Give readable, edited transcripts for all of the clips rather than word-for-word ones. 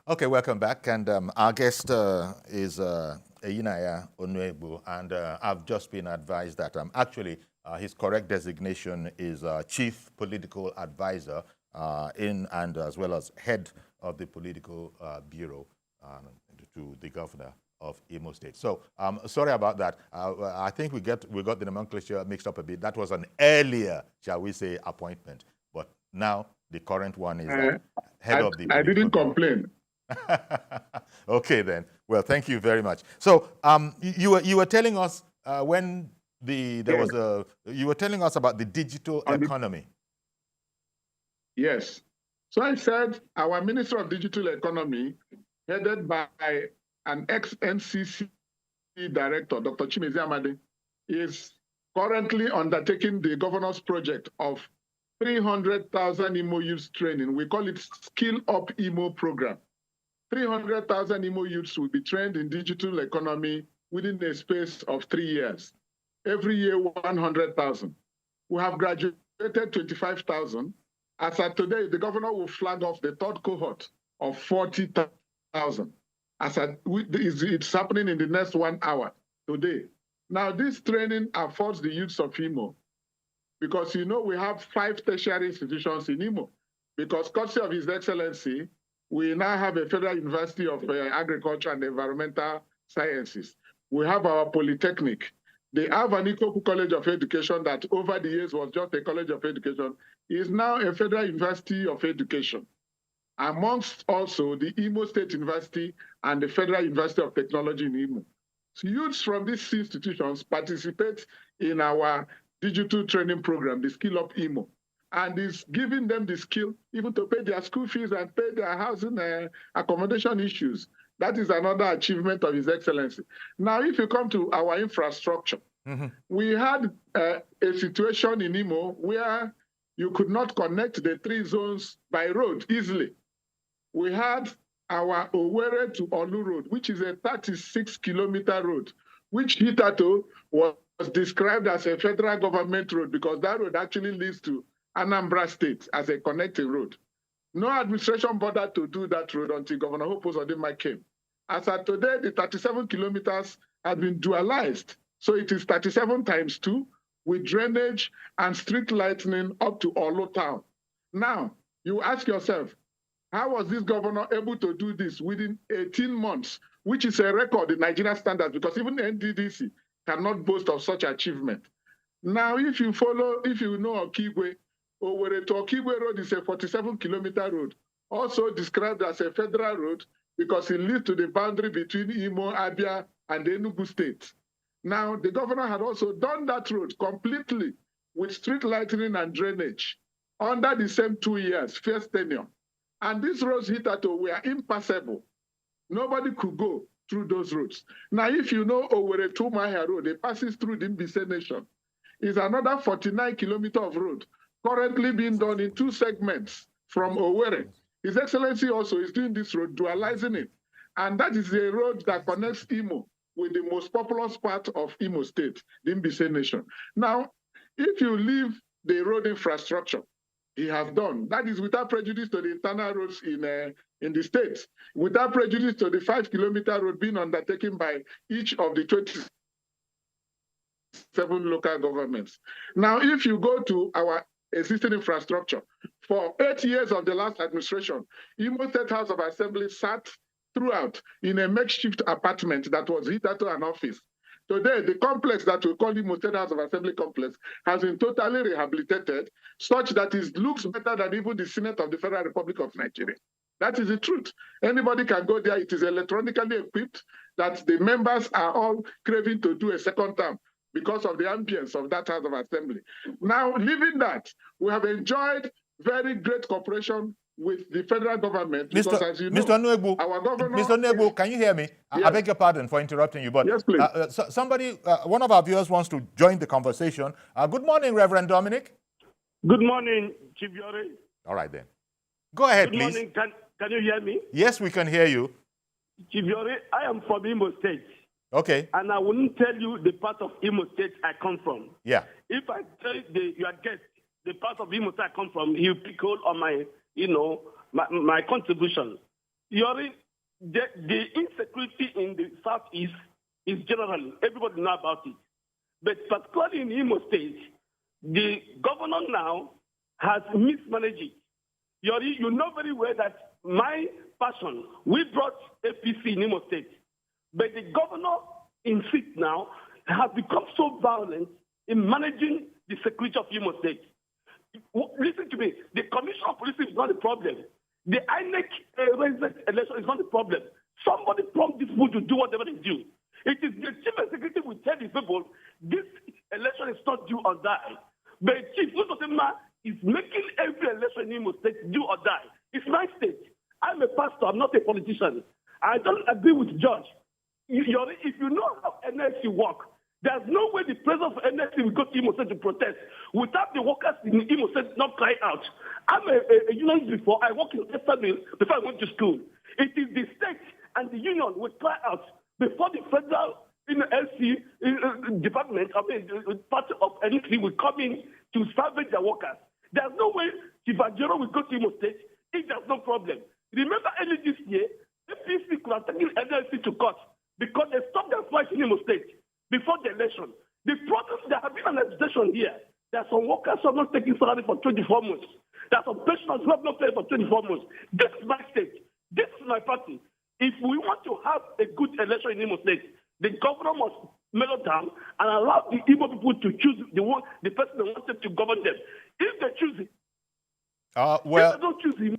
Okay, welcome back. And our guest is Eyinaya Onuegbu, and I've just been advised that actually his correct designation is Chief Political Advisor in and as well as head of the Political Bureau to the Governor of Imo State. So sorry about that. I think we got the nomenclature mixed up a bit. That was an earlier, shall we say, appointment, but now the current one is head of the. I didn't complain. Okay, then. Well, thank you very much. So, you were telling us when you were telling us about the digital economy. Yes. So I said our Minister of Digital Economy, headed by an ex-NCC director, Dr. Chimezi Amade, is currently undertaking the governor's project of 300,000 Imo youth training. We call it Skill Up Imo program. 300,000 Imo youths will be trained in digital economy within a space of 3 years. Every year, 100,000. We have graduated 25,000. As of today, the governor will flag off the third cohort of 40,000. It's happening in the next 1 hour today. Now, this training affords the youths of Imo, because we have 5 tertiary institutions in Imo, because courtesy of His Excellency, we now have a Federal University of Agriculture and Environmental Sciences. We have our Polytechnic. The Avanikoku College of Education, that over the years was just a college of education, is now a Federal University of Education. Amongst also the Imo State University and the Federal University of Technology in Imo. So youths from these institutions participate in our digital training program, the Skill Up Imo, and is giving them the skill even to pay their school fees and pay their housing accommodation issues. That is another achievement of His Excellency. Now, if you come to our infrastructure, we had a situation in Imo where you could not connect the 3 zones by road easily. We had our Owerri to Olu road, which is a 36-kilometer road, which hitherto was described as a federal government road because that road actually leads to Anambra State as a connecting road. No administration bothered to do that road until Governor Hope Uzodinma came. As of today, the 37 kilometers have been dualized. So it is 37 times 2 with drainage and street lighting up to Olo town. Now, you ask yourself, how was this governor able to do this within 18 months, which is a record in Nigerian standards, because even NDDC cannot boast of such achievement. Now, if you know Okigwe, Owerri to Okigwe Road is a 47-kilometer road, also described as a federal road because it leads to the boundary between Imo, Abia, and Enugu State. Now, the governor had also done that road completely with street lighting and drainage under the same 2 years, first tenure. And these roads hitherto were impassable. Nobody could go through those roads. Now, if you know Owerri to Mahia Road, it passes through the Mbise Nation. It's another 49 kilometers of road currently being done in 2 segments from Owerri. His Excellency also is doing this road, dualizing it. And that is a road that connects Imo with the most populous part of Imo State, the Mbise Nation. Now, if you leave the road infrastructure he has done, that is without prejudice to the internal roads in the state, without prejudice to the 5-kilometer road being undertaken by each of the 27 local governments. Now, if you go to our existing infrastructure, for 8 years of the last administration, Imo State House of Assembly sat throughout in a makeshift apartment that was hitherto an office. Today, the complex that we call Imo State House of Assembly complex has been totally rehabilitated, such that it looks better than even the Senate of the Federal Republic of Nigeria. That is the truth. Anybody can go there. It is electronically equipped, that the members are all craving to do a second term because of the ambience of that House of Assembly. Now, leaving that, we have enjoyed very great cooperation with the federal government. Because, as you know, Mr. Onuegbu, our governor... Mr. Onuegbu, can you hear me? Yes. I beg your pardon for interrupting you, but yes, please. One of our viewers wants to join the conversation. Good morning, Reverend Dominic. Good morning, Chief Yore. All right, then. Go ahead, please. Good morning. Can you hear me? Yes, we can hear you. Chief Yore, I am from Imo State. Okay. And I wouldn't tell you the part of Imo State I come from. Yeah. If I tell your guest the part of Imo State I come from, he'll pick hold on my, my contribution. The insecurity in the southeast is general. Everybody knows about it. But particularly in Imo State, the governor now has mismanaged it. You know very well that my passion, we brought APC in Imo State. But the governor in seat now has become so violent in managing the security of Imo State. Listen to me. The Commission of Police is not the problem. The INEC election is not the problem. Somebody prompt these people to do whatever they do. It is the chief executive will tell these people, this election is not do or die. But Chief Nusotema is making every election in Imo State do or die. It's my state. I'm a pastor. I'm not a politician. I don't agree with George. If you know how NLC work, there's no way the president of NLC will go to Imo State to protest without the workers in Imo State not cry out. I'm a unionist before. I worked in Esterville before I went to school. It is the state and the union will cry out before the federal LC department, part of NLC will come in to salvage their workers. There's no way Chibajero will go to Imo State if there's no problem. Remember early this year, APC could have taken NLC to court because they stopped their fight in Imo State before the election. The problem, there have been an accusation here. There are some workers who have not taken salary for 24 months. There are some pensioners who have not paid for 24 months. This is my state. This is my party. If we want to have a good election in Imo State, the governor must mellow down and allow the Igbo people to choose the person they wanted to govern them. If they choose him, if they don't choose him.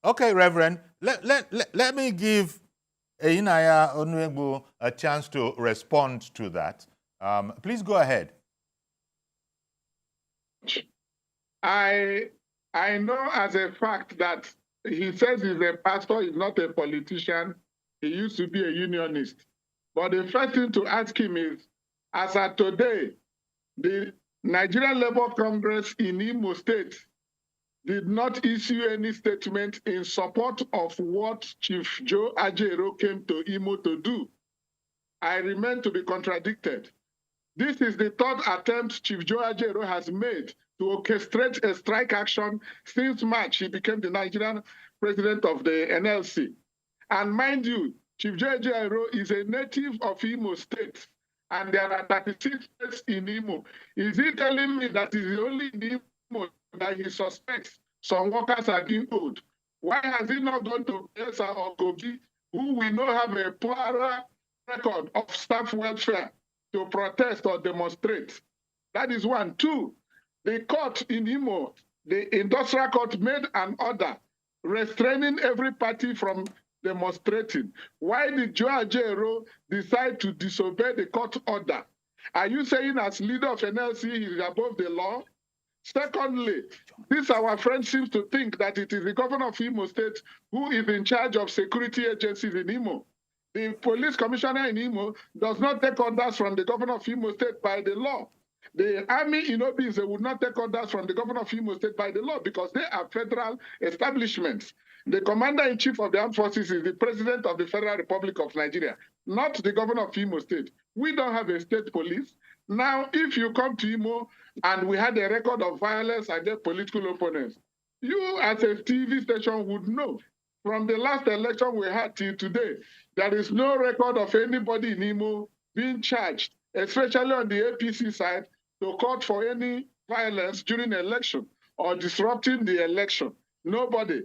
Okay, Reverend, let me give Einaya Onuegbu a chance to respond to that. Please go ahead. I know as a fact that he says he's a pastor, he's not a politician. He used to be a unionist. But the first thing to ask him is, as of today, the Nigerian Labour Congress in Imo State did not issue any statement in support of what Chief Joe Ajero came to Imo to do. I remain to be contradicted. This is the third attempt Chief Joe Ajero has made to orchestrate a strike action since March. He became the Nigerian president of the NLC. And mind you, Chief Joe Ajero is a native of Imo State, and there are 36 states in Imo. Is he telling me that it's only in Imo that he suspects some workers are being owed? Why has he not gone to Esa or Kogi, who we know have a poorer record of staff welfare, to protest or demonstrate? That is one. Two, the court in Imo, the industrial court, made an order restraining every party from demonstrating. Why did Joe Ajero decide to disobey the court order? Are you saying as leader of NLC he is above the law? Secondly, this our friend seems to think that it is the governor of Imo State who is in charge of security agencies in Imo. The police commissioner in Imo does not take orders from the governor of Imo State by the law. The army in Obis would not take orders from the governor of Imo State by the law because they are federal establishments. The commander-in-chief of the armed forces is the president of the Federal Republic of Nigeria, not the governor of Imo State. We don't have a state police. Now, if you come to Imo and we had a record of violence against political opponents, you as a TV station would know from the last election we had till today, there is no record of anybody in Imo being charged, especially on the APC side, to court for any violence during the election or disrupting the election. Nobody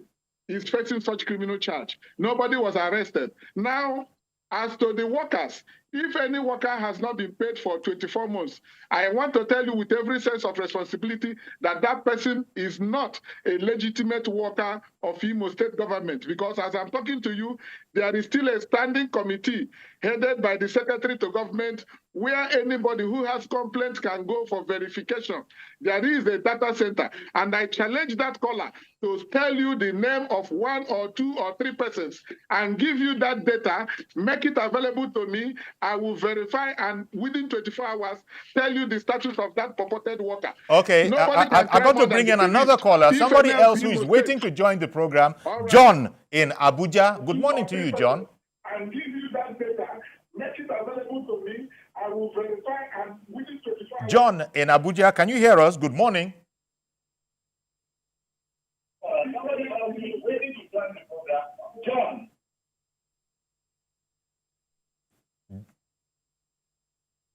is facing such criminal charge. Nobody was arrested. Now, as to the workers, if any worker has not been paid for 24 months, I want to tell you with every sense of responsibility that that person is not a legitimate worker of Imo State government, because as I'm talking to you, there is still a standing committee headed by the secretary to government where anybody who has complaints can go for verification. There is a data center, and I challenge that caller to tell you the name of 1 or 2 or 3 persons and give you that data, make it available to me. I will verify and within 24 hours tell you the status of that purported worker. Okay, I'm going to bring in another caller, somebody else who is waiting to join the program. Right. John in Abuja. Good morning to you, John. And give you that data, make it available to me. I will verify and within 24 hours. John in Abuja, can you hear us? Good morning. Somebody else is waiting to join the program. John.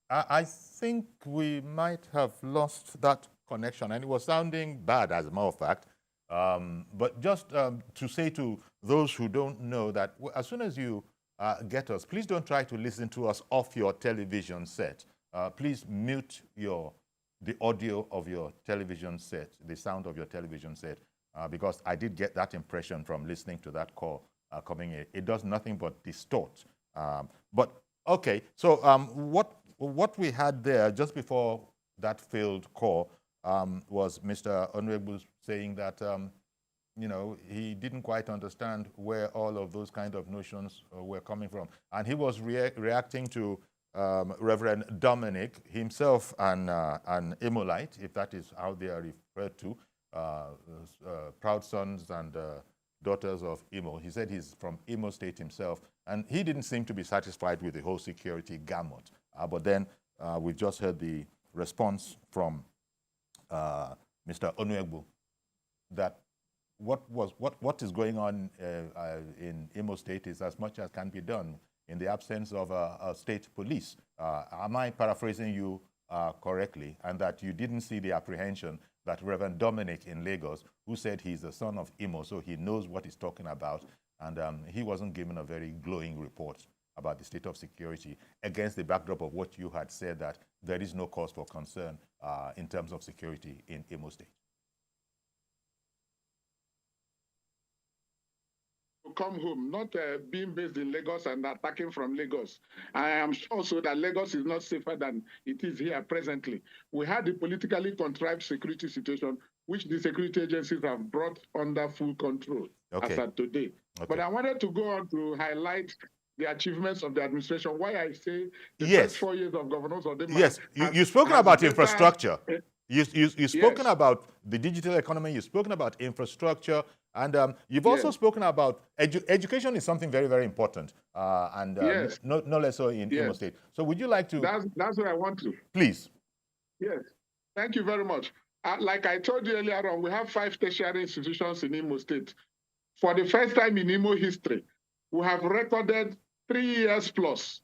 I think we might have lost that connection, and it was sounding bad, as a matter of fact. But just to say to those who don't know that as soon as you get us, please don't try to listen to us off your television set. Please mute the audio of your television set, the sound of your television set, because I did get that impression from listening to that call coming in. It does nothing but distort. But okay, so what we had there just before that failed call was Mr. Onwegbu saying that you know, he didn't quite understand where all of those kind of notions were coming from, and he was reacting to Reverend Dominic, himself an Imolite, if that is how they are referred to, proud sons and daughters of Imo. He said he's from Imo State himself, and he didn't seem to be satisfied with the whole security gamut. But then we've just heard the response from Mr. Onwegbu that what is going on in Imo State is as much as can be done in the absence of a state police. Am I paraphrasing you correctly? And that you didn't see the apprehension that Reverend Dominic in Lagos, who said he's the son of Imo, so he knows what he's talking about, and he wasn't given a very glowing report about the state of security against the backdrop of what you had said, that there is no cause for concern in terms of security in Imo State. Come home, not being based in Lagos and attacking from Lagos. I am sure also that Lagos is not safer than it is here presently. We had a politically contrived security situation, which the security agencies have brought under full control as of today. Okay. But I wanted to go on to highlight the achievements of the administration. Why I say the first 4 years of Governor Zodema. Yes, you've spoken about infrastructure. You've spoken about the digital economy. You've spoken about infrastructure. And you've also spoken about education is something very, very important, and no less so in Imo State. So would you like to? That's what I want to. Please. Yes. Thank you very much. Like I told you earlier on, we have 5 tertiary institutions in Imo State. For the first time in Imo history, we have recorded 3 years plus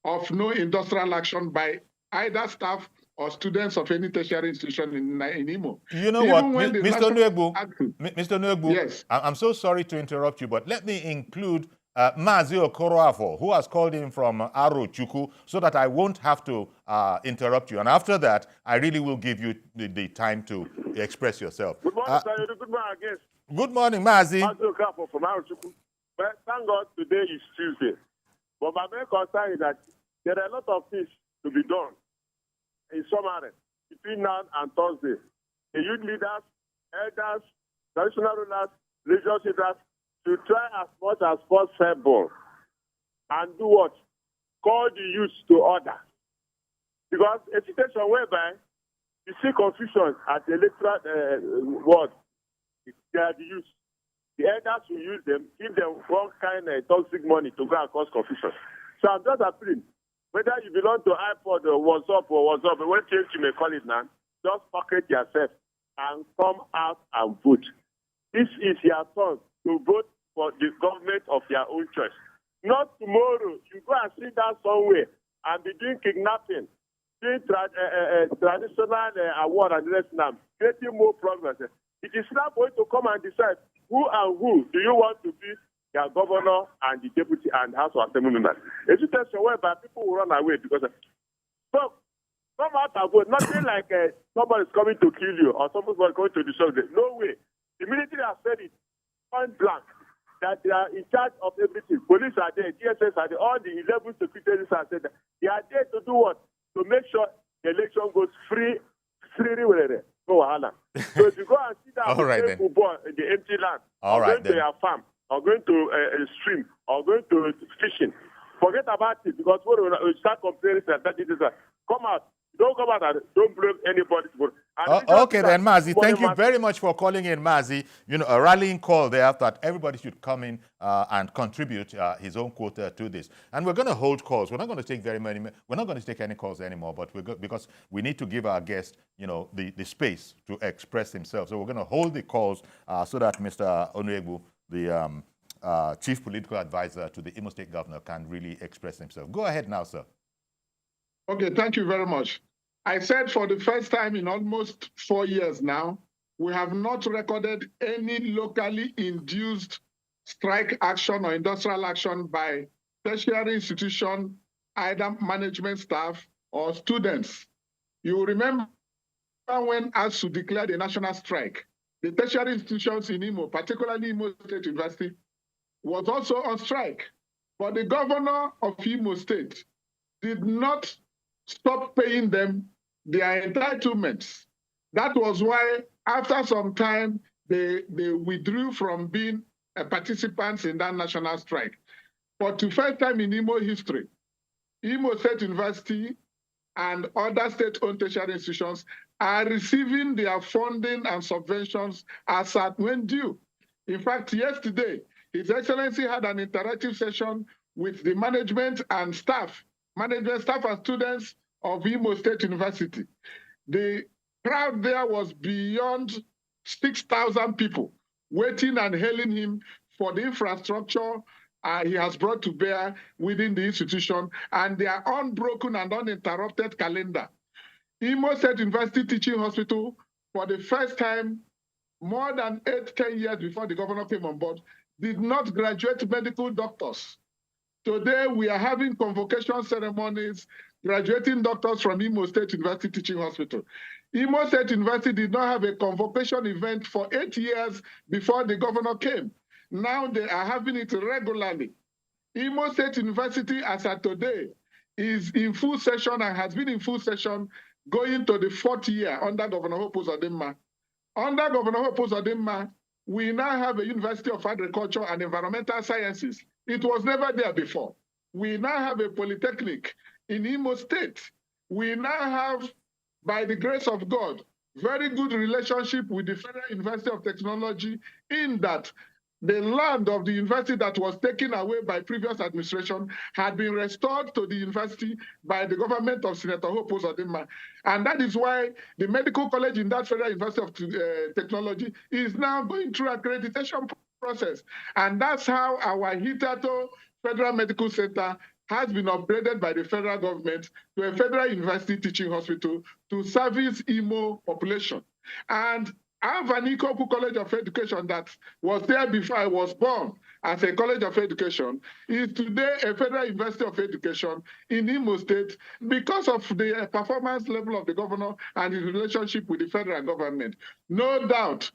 of no industrial action by either staff or students of any tertiary institution in Imo. You know what, Mr. Onwegbu, yes. I'm so sorry to interrupt you, but let me include Mazi Okoroafo, who has called in from Arochukwu, so that I won't have to interrupt you. And after that, I really will give you the time to express yourself. Good morning, sir. Good morning, I guess. Good morning, Mazi. Mazi Okoroafo from Arochukwu. Well, thank God today is Tuesday. But my main concern is that there are a lot of things to be done in summary between now and Thursday. The youth leaders, elders, traditional rulers, religious leaders to try as much as possible and do what? Call the youth to order. Because a situation whereby you see confusion at the electoral ward, they are the youth. The elders will use them, give them one kind of toxic money to go and cause confusion. So I'm just appealing. Whether you belong to iPod or WhatsApp, what change you may call it now, just pocket yourself and come out and vote. This is your turn to vote for the government of your own choice. Not tomorrow, you go and sit down somewhere and be doing kidnapping, doing traditional award and the rest now, creating more problems. It is not going to come and decide who do you want to be their governor and the deputy and House of Assembly members. A situation whereby people will run away because so come out and vote. Nothing like somebody is coming to kill you or somebody is going to destroy you. No way. The military has said it point blank that they are in charge of everything. Police are there, DSS are there, all the 11 secretaries are there. They are there to do what? To make sure the election goes free. No wahala. So if you go and sit down and play football in the empty land, going to your farm, or going to a stream, or going to fishing, forget about it, because we start complaining that it is come out. Don't come out and don't blame anybody. Okay then, Mazi, thank you very much for calling in, Mazi. You know, a rallying call there that everybody should come in and contribute his own quota to this. And we're going to hold calls. We're not going to take very many. We're not going to take any calls anymore. But because we need to give our guest, you know, the space to express himself. So we're going to hold the calls so that Mr. Onwegbu, the chief political advisor to the Imo State governor, can really express himself. Go ahead now, sir. Okay, thank you very much. I said for the first time in almost 4 years now, we have not recorded any locally induced strike action or industrial action by tertiary institution, either management staff or students. You remember when ASU declared a national strike, the tertiary institutions in Imo, particularly Imo State University, was also on strike. But the governor of Imo State did not stop paying them their entitlements. That was why, after some time, they withdrew from being participants in that national strike. For the first time in Imo history, Imo State University and other state-owned tertiary institutions are receiving their funding and subventions as at when due. In fact, yesterday, His Excellency had an interactive session with the management and staff and students of Imo State University. The crowd there was beyond 6,000 people waiting and hailing him for the infrastructure he has brought to bear within the institution and their unbroken and uninterrupted calendar. Imo State University Teaching Hospital, for the first time, more than 8-10 years before the governor came on board, did not graduate medical doctors. Today, we are having convocation ceremonies graduating doctors from Imo State University Teaching Hospital. Imo State University did not have a convocation event for 8 years before the governor came. Now they are having it regularly. Imo State University, as of today, is in full session and has been in full session going to the 4th year under Governor Hope Uzodimma. Under Governor Hope Uzodimma, we now have a University of Agriculture and Environmental Sciences. It was never there before. We now have a polytechnic in Imo State. We now have, by the grace of God, very good relationship with the Federal University of Technology, in that the land of the university that was taken away by previous administration had been restored to the university by the government of Senator Hope Uzodimma. And that is why the medical college in that Federal University of Technology is now going through accreditation process. And that's how our Hitato Federal Medical Center has been upgraded by the federal government to a federal university teaching hospital to service Imo population. And Ikoku College of Education, that was there before I was born as a college of education, is today a federal university of education in Imo State because of the performance level of the governor and his relationship with the federal government. No doubt,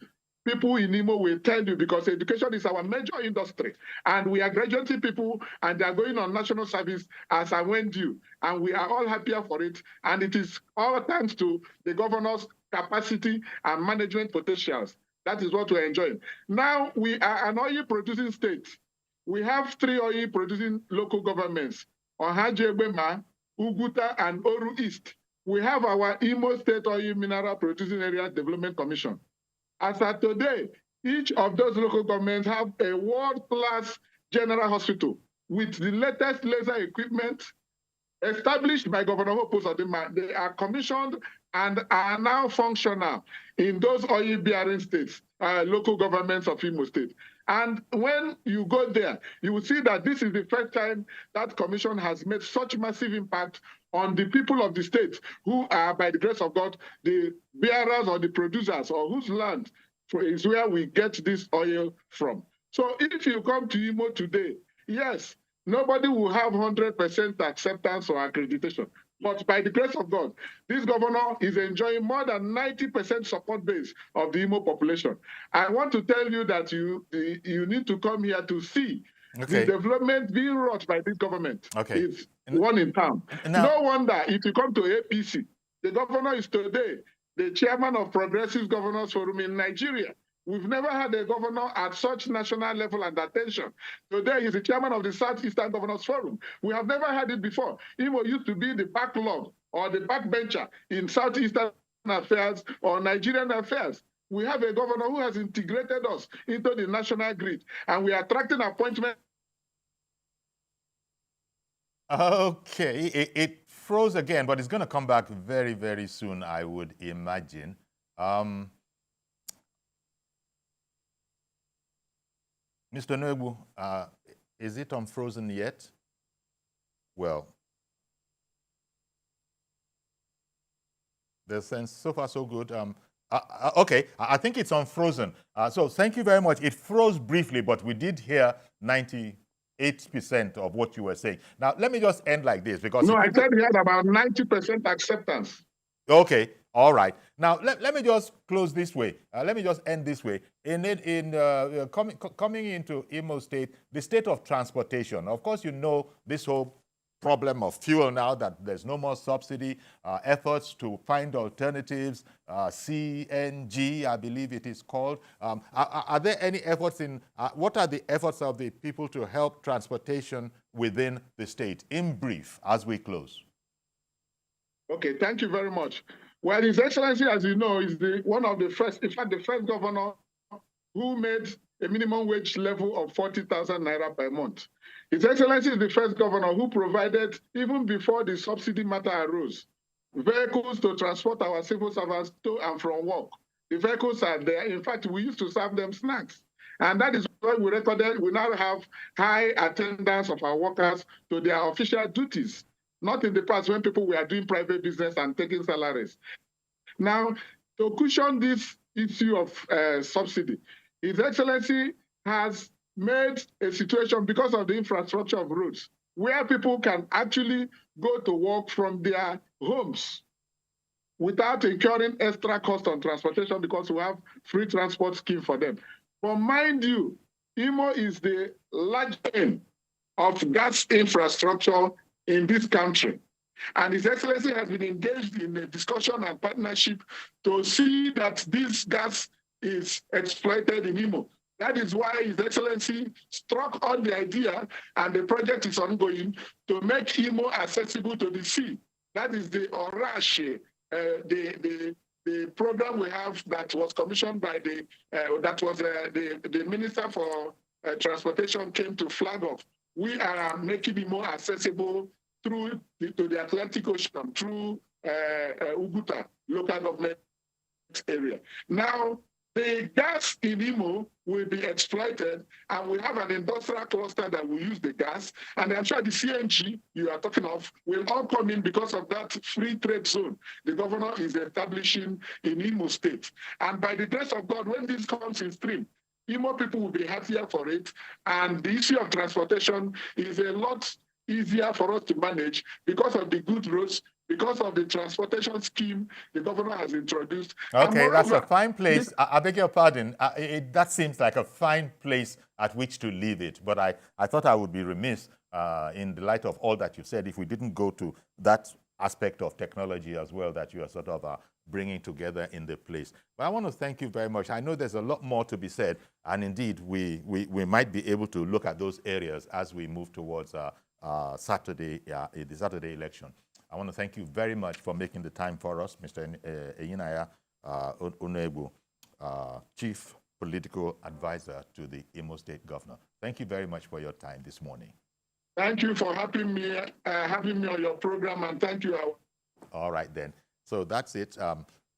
people in Imo will tell you, because education is our major industry, and we are graduating people, and they are going on national service as and when due, and we are all happier for it, and it is all thanks to the governor's capacity and management potentials. That is what we're enjoying. Now, we are an oil-producing state. We have 3 oil-producing local governments, Ohajegbema, Uguta, and Oru East. We have our Imo State Oil Mineral Producing Area Development Commission. As of today, each of those local governments have a world-class general hospital with the latest laser equipment established by Governor Hope Uzodimma. They are commissioned and are now functional in those oil-bearing states, local governments of Imo State. And when you go there, you will see that this is the first time that commission has made such massive impact on the people of the state, who are, by the grace of God, the bearers or the producers, or whose land is where we get this oil from. So if you come to Imo today, yes, nobody will have 100% acceptance or accreditation. But by the grace of God, this governor is enjoying more than 90% support base of the Imo population. I want to tell you that you need to come here to see the development being wrought by this government. It's one in town. No wonder if you come to APC, the governor is today the chairman of Progressive Governors Forum in Nigeria. We've never had a governor at such national level and attention. Today, he's the chairman of the Southeastern Governors Forum. We have never had it before. Imo used to be the backlog or the backbencher in Southeastern affairs or Nigerian affairs. We have a governor who has integrated us into the national grid, and we are attracting appointments. Okay, it froze again, but it's going to come back very, very soon, I would imagine. Mr. Onwegbu, is it unfrozen yet? Well, The sense so far so good. Okay, I think it's unfrozen. So thank you very much. It froze briefly, but we did hear 98% of what you were saying. Now, let me just end like this because... No, I said we had about 90% acceptance. Okay, all right. Now, let me just close this way. Let me just end this way. Coming into Imo State, the state of transportation, of course, you know this whole problem of fuel now, that there's no more subsidy, efforts to find alternatives, CNG, I believe it is called. Are there any efforts what are the efforts of the people to help transportation within the state, in brief, as we close? Okay, thank you very much. Well, His Excellency, as you know, is one of the first, in fact, the first governor who made a minimum wage level of 40,000 naira per month. His Excellency is the first governor who provided, even before the subsidy matter arose, vehicles to transport our civil servants to and from work. The vehicles are there. In fact, we used to serve them snacks. And that is why we recorded, we now have high attendance of our workers to their official duties. Not in the past when people were doing private business and taking salaries. Now, to cushion this issue of subsidy, His Excellency has made a situation, because of the infrastructure of roads, where people can actually go to work from their homes without incurring extra cost on transportation, because we have free transport scheme for them. But mind you, Imo is the largest end of gas infrastructure in this country. And His Excellency has been engaged in a discussion and partnership to see that this gas is exploited in Imo. That is why His Excellency struck on the idea, and the project is ongoing, to make Imo accessible to the sea. That is the Orache, the program we have that was commissioned by the Minister for Transportation came to flag off. We are making it more accessible to the Atlantic Ocean, through Uguta local government area. Now, the gas in Imo will be exploited, and we have an industrial cluster that will use the gas. And I'm sure the CNG you are talking of will all come in because of that free trade zone the governor is establishing in Imo State. And by the grace of God, when this comes in stream, Imo people will be happier for it. And the issue of transportation is a lot easier for us to manage because of the good roads, because of the transportation scheme the governor has introduced. Okay, that's a fine place. I beg your pardon. That seems like a fine place at which to leave it. But I thought I would be remiss in the light of all that you said if we didn't go to that aspect of technology as well that you are sort of bringing together in the place. But I want to thank you very much. I know there's a lot more to be said, and indeed we might be able to look at those areas as we move towards the Saturday election. I want to thank you very much for making the time for us, Mr. Eyinaya Onegbu, Chief Political Advisor to the Imo State Governor. Thank you very much for your time this morning. Thank you for having me on your program, and thank you. All right, then. So that's it.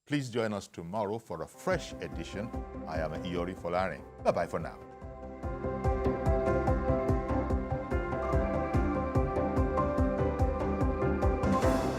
Please join us tomorrow for a fresh edition. I am Iyori Folare. Bye-bye for now.